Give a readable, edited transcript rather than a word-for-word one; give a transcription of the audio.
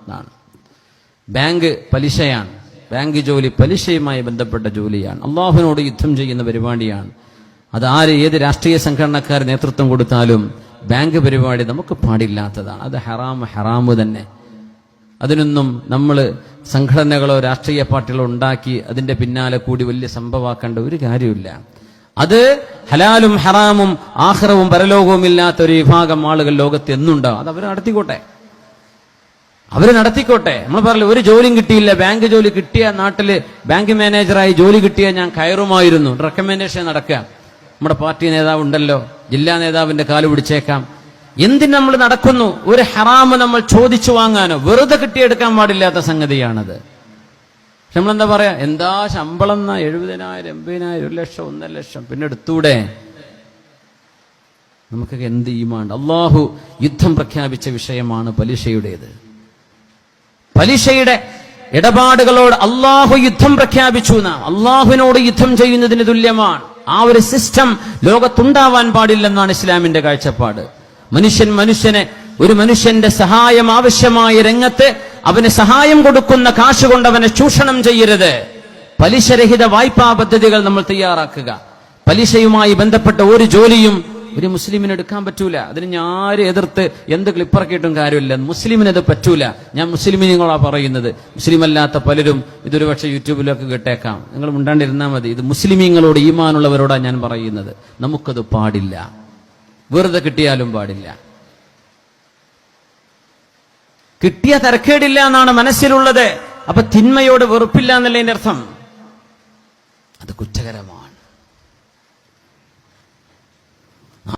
എന്നാണ്. Bank പലിശയാണ്. Bank ജോലി പലിശയുമായി ബന്ധപ്പെട്ട ജോലിയാണ്. അള്ളാഹുവിനോട് യുദ്ധം ചെയ്യുന്ന പരിപാടിയാണ്. അത് ഏത് രാഷ്ട്രീയ സംഘടനക്കാർ നേതൃത്വം കൊടുത്താലും ബാങ്ക് പരിപാടി നമുക്ക് പാടില്ലാത്തതാണ്. അത് ഹറാമ് തന്നെ. അതിനൊന്നും നമ്മൾ സംഘടനകളോ രാഷ്ട്രീയ പാർട്ടികളോ ഉണ്ടാക്കി അതിന്റെ പിന്നാലെ കൂടി വലിയ സംഭവമാക്കേണ്ട ഒരു കാര്യമില്ല. അത് ഹലാലും ഹറാമും ആഖിറവും പരലോകവും ഇല്ലാത്ത ഒരു വിഭാഗം ആളുകൾ ലോകത്ത് എന്നുണ്ടാവും. അത് അവർ നടത്തിക്കോട്ടെ. നമ്മൾ പറയില്ല, ഒരു ജോലിയും കിട്ടിയില്ല, ബാങ്ക് ജോലി കിട്ടിയ നാട്ടില് ബാങ്ക് മാനേജറായി ജോലി കിട്ടിയ ഞാൻ കയറുമായിരുന്നു, റെക്കമെൻഡേഷൻ നടക്കുക. നമ്മുടെ പാർട്ടി നേതാവ് ഉണ്ടല്ലോ, ജില്ലാ നേതാവിന്റെ കാല് പിടിച്ചേക്കാം. എന്തിന് നമ്മൾ നടക്കുന്നു? ഒരു ഹറാമ് നമ്മൾ ചോദിച്ചു വാങ്ങാനോ വെറുതെ കിട്ടിയെടുക്കാൻ പാടില്ലാത്ത സംഗതിയാണത്. പക്ഷെ നമ്മളെന്താ പറയാ, എന്താ ശമ്പളം എന്നാ 70,000, 80,000, 1 ലക്ഷം, 1.5 ലക്ഷം, പിന്നെ എടുത്തൂടെ? നമുക്കൊക്കെ എന്ത് ഈമാൻ. അള്ളാഹു യുദ്ധം പ്രഖ്യാപിച്ച വിഷയമാണ് പലിശയുടേത്. പലിശയുടെ ഇടപാടുകളോട് അള്ളാഹു യുദ്ധം പ്രഖ്യാപിച്ചു. അള്ളാഹുവിനോട് യുദ്ധം ചെയ്യുന്നതിന് തുല്യമാണ്. ആ ഒരു സിസ്റ്റം ലോകത്തുണ്ടാവാൻ പാടില്ലെന്നാണ് ഇസ്ലാമിന്റെ കാഴ്ചപ്പാട്. ഒരു മനുഷ്യന്റെ സഹായം ആവശ്യമായ രംഗത്ത് അവന് സഹായം കൊടുക്കുന്ന കാശ് കൊണ്ട് അവനെ ചൂഷണം ചെയ്യരുത്. പലിശരഹിത വായ്പാ പദ്ധതികൾ നമ്മൾ തയ്യാറാക്കുക. പലിശയുമായി ബന്ധപ്പെട്ട ഒരു ജോലിയും ഒരു മുസ്ലിമിന് എടുക്കാൻ പറ്റൂല. അതിന് ഞാൻ ആര് എതിർത്ത് എന്ത് ക്ലിപ്പിറക്കിയിട്ടും കാര്യമില്ല. മുസ്ലിമിനത് പറ്റൂല. ഞാൻ മുസ്ലിമിനങ്ങളാ പറയുന്നത്. മുസ്ലിം അല്ലാത്ത പലരും ഇതൊരു പക്ഷേ യൂട്യൂബിലൊക്കെ കേട്ടേക്കാം. നിങ്ങൾ മിണ്ടാണ്ടിരുന്നാൽ മതി. ഇത് മുസ്ലിമീങ്ങളോട് ഈമാനുള്ളവരോടാണ് ഞാൻ പറയുന്നത്. നമുക്കത് പാടില്ല. വെറുതെ കിട്ടിയാലും പാടില്ല. കിട്ടിയ തരക്കേടില്ല എന്നാണ് മനസ്സിലുള്ളത്. അപ്പൊ തിന്മയോട് വെറുപ്പില്ല എന്നല്ലേ അർത്ഥം. അത് കുറ്റകരമാണ്.